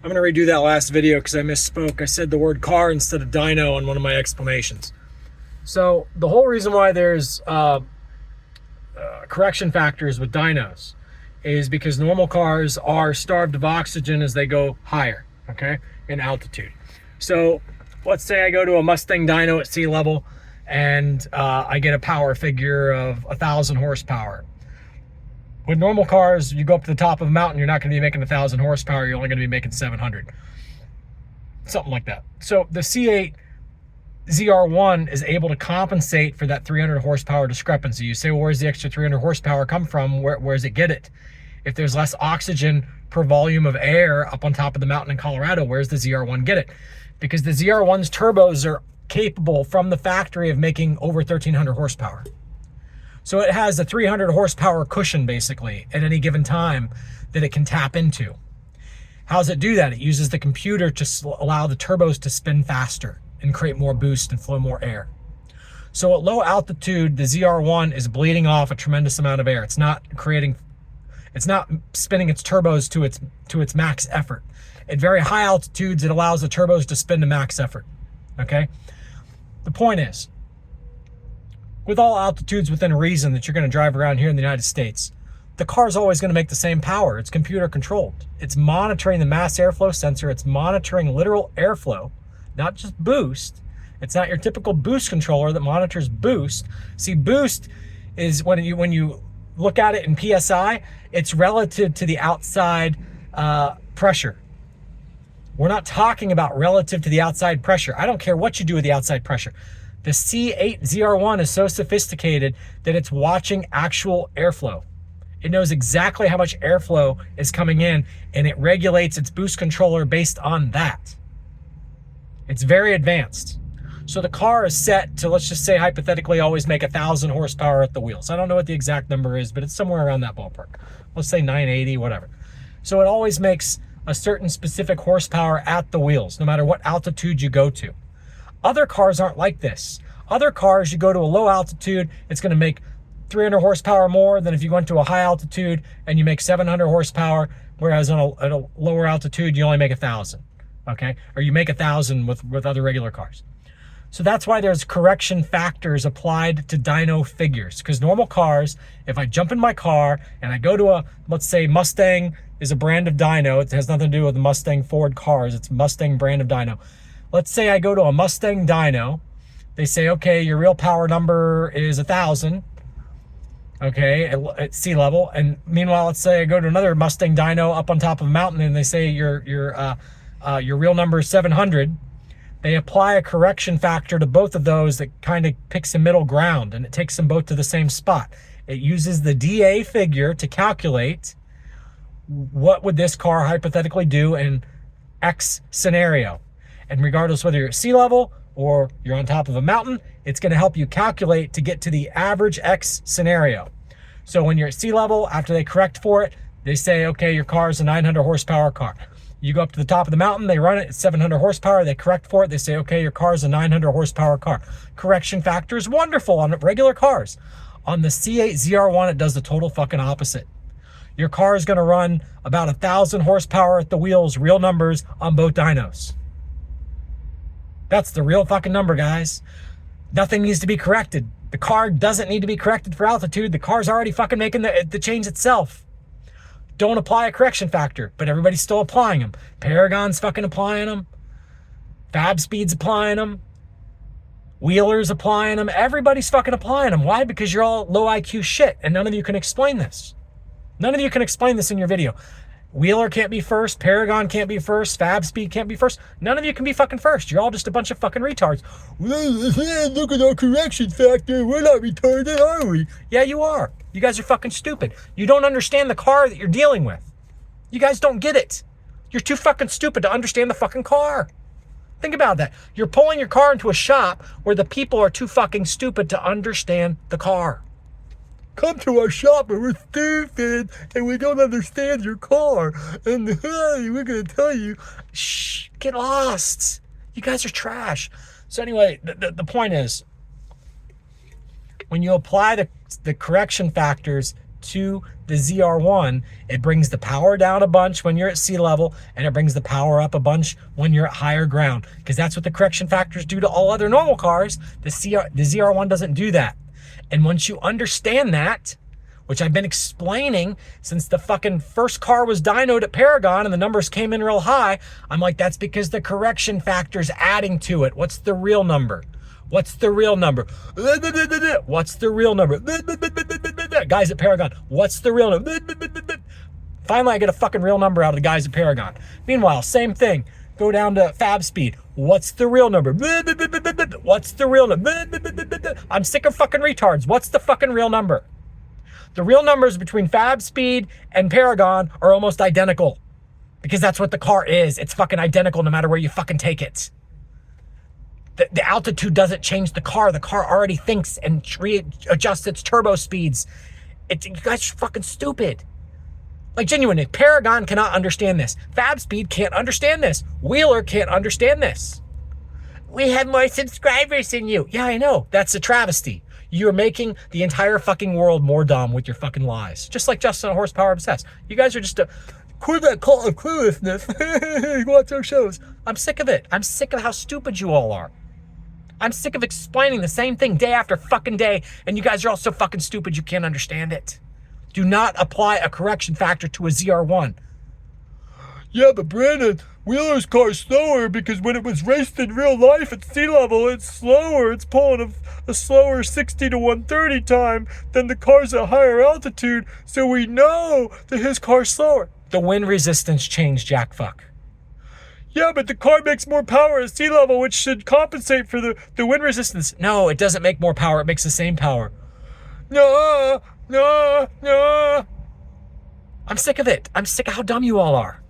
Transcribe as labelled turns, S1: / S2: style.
S1: I'm going to redo that last video because I misspoke. I said the word car instead of dyno in one of my explanations. So the whole reason why there's correction factors with dynos is because normal cars are starved of oxygen as they go higher, okay, in altitude. So let's say I go to a Mustang dyno at sea level and I get a power figure of 1,000 horsepower. With normal cars, you go up to the top of a mountain, you're not going to be making 1,000 horsepower, you're only going to be making 700. Something like that. So the C8 zr1 is able to compensate for that 300 horsepower discrepancy. You say, well, where's the extra 300 horsepower come from? Where does it get it? If there's less oxygen per volume of air up on top of the mountain in Colorado, where's the zr1 get it? Because the zr1's turbos are capable from the factory of making over 1,300 horsepower. So it has a 300 horsepower cushion basically at any given time that it can tap into. How does it do that? It uses the computer to allow the turbos to spin faster and create more boost and flow more air. So at low altitude, the zr1 is bleeding off a tremendous amount of air. It's not spinning its turbos to its max effort. At very high altitudes, it allows the turbos to spin to max effort. Okay? The point is, with all altitudes within reason that you're going to drive around here in the United States, the car is always going to make the same power. It's computer controlled. It's monitoring the mass airflow sensor. It's monitoring literal airflow, not just boost. It's not your typical boost controller that monitors boost. See, boost is when you look at it in PSI, it's relative to the outside pressure. We're not talking about relative to the outside pressure. I don't care what you do with the outside pressure. The C8 zr1 is so sophisticated that it's watching actual airflow. It knows exactly how much airflow is coming in, and it regulates its boost controller based on that. It's very advanced. So the car is set to, let's just say hypothetically, always make 1,000 horsepower at the wheels. I don't know what the exact number is, but it's somewhere around that ballpark. Let's say 980, whatever. So it always makes a certain specific horsepower at the wheels, no matter what altitude you go to. Other cars aren't like this. Other cars, you go to a low altitude, it's going to make 300 horsepower more than if you went to a high altitude and you make 700 horsepower, whereas at a lower altitude, you only make 1,000, okay? Or you make 1,000 with other regular cars. So that's why there's correction factors applied to dyno figures, because normal cars, if I jump in my car and I go to a, let's say Mustang is a brand of dyno, it has nothing to do with the Mustang Ford cars, it's Mustang brand of dyno. Let's say I go to a Mustang dyno. They say, okay, your real power number is 1,000, okay, at sea level. And meanwhile, let's say I go to another Mustang dyno up on top of a mountain and they say your real number is 700. They apply a correction factor to both of those that kind of picks a middle ground, and it takes them both to the same spot. It uses the DA figure to calculate what would this car hypothetically do in X scenario. And regardless whether you're at sea level or you're on top of a mountain, it's going to help you calculate to get to the average X scenario. So when you're at sea level, after they correct for it, they say, okay, your car is a 900 horsepower car. You go up to the top of the mountain, they run it at 700 horsepower, they correct for it, they say, okay, your car is a 900 horsepower car. Correction factor is wonderful on regular cars. On the C8 zr1, it does the total fucking opposite. Your car is going to run about 1,000 horsepower at the wheels, real numbers on both dynos. That's the real fucking number, guys. Nothing needs to be corrected. The car doesn't need to be corrected for altitude. The car's already fucking making the change itself. Don't apply a correction factor, but everybody's still applying them. Paragon's fucking applying them. Fab Speed's applying them. Wheeler's applying them. Everybody's fucking applying them. Why? Because you're all low IQ shit, and none of you can explain this. None of you can explain this in your video. Wheeler can't be first. Paragon can't be first. Fab Speed can't be first. None of you can be fucking first. You're all just a bunch of fucking retards. Look at our correction factor. We're not retarded, are we? Yeah, you are. You guys are fucking stupid. You don't understand the car that you're dealing with. You guys don't get it. You're too fucking stupid to understand the fucking car. Think about that. You're pulling your car into a shop where the people are too fucking stupid to understand the car. Come to our shop and we're stupid and we don't understand your car. And we're going to tell you, shh, get lost. You guys are trash. So anyway, the point is, when you apply the correction factors to the ZR1, it brings the power down a bunch when you're at sea level, and it brings the power up a bunch when you're at higher ground, because that's what the correction factors do to all other normal cars. The ZR1 doesn't do that. And once you understand that, which I've been explaining since the fucking first car was dynoed at Paragon and the numbers came in real high, I'm like, that's because the correction factor's adding to it. What's the real number? What's the real number? What's the real number? Guys at Paragon, what's the real number? Finally, I get a fucking real number out of the guys at Paragon. Meanwhile, same thing. Go down to Fab Speed. What's the real number? What's the real number? I'm sick of fucking retards. What's the fucking real number? The real numbers between Fab Speed and Paragon are almost identical, because that's what the car is. It's fucking identical no matter where you fucking take it. The altitude doesn't change the car. The car already thinks and readjusts its turbo speeds. You guys are fucking stupid. Like, genuinely, Paragon cannot understand this. Fab Speed can't understand this. Wheeler can't understand this. We have more subscribers than you. Yeah, I know. That's a travesty. You're making the entire fucking world more dumb with your fucking lies. Just like Justin Horsepower Obsessed. You guys are just a Corvette cult of cluelessness. Watch our shows. I'm sick of it. I'm sick of how stupid you all are. I'm sick of explaining the same thing day after fucking day, and you guys are all so fucking stupid you can't understand it. Do not apply a correction factor to a ZR1. Yeah, but Brandon, Wheeler's car's slower because when it was raced in real life at sea level, it's slower. It's pulling a slower 60 to 130 time than the cars at higher altitude, so we know that his car's slower. The wind resistance changed, jackfuck. Yeah, but the car makes more power at sea level, which should compensate for the wind resistance. No, it doesn't make more power. It makes the same power. No. I'm sick of it. I'm sick of how dumb you all are.